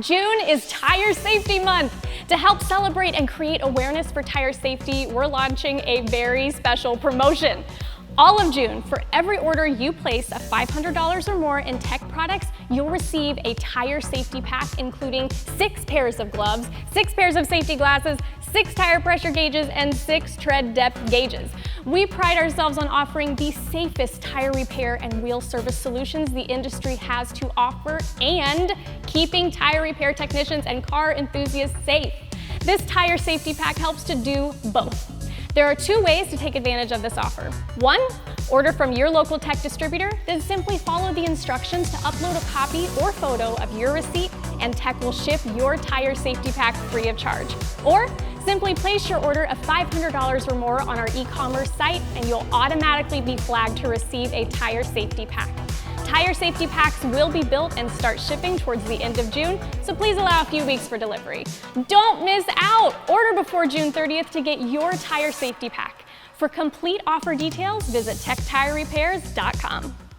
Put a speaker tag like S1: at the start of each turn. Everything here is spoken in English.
S1: June is Tire Safety Month. To help celebrate and create awareness for tire safety, we're launching a very special promotion. All of June, for every order you place of $500 or more in tech products, you'll receive a tire safety pack including 6 pairs of gloves, 6 pairs of safety glasses, 6 tire pressure gauges, and 6 tread depth gauges. We pride ourselves on offering the safest tire repair and wheel service solutions the industry has to offer and keeping tire repair technicians and car enthusiasts safe. This tire safety pack helps to do both. There are 2 ways to take advantage of this offer. 1, order from your local tech distributor, then simply follow the instructions to upload a copy or photo of your receipt and tech will ship your tire safety pack free of charge. Or simply place your order of $500 or more on our e-commerce site and you'll automatically be flagged to receive a tire safety pack. Tire safety packs will be built and start shipping towards the end of June, so please allow a few weeks for delivery. Don't miss out! Order before June 30th to get your tire safety pack. For complete offer details, visit techtirerepairs.com.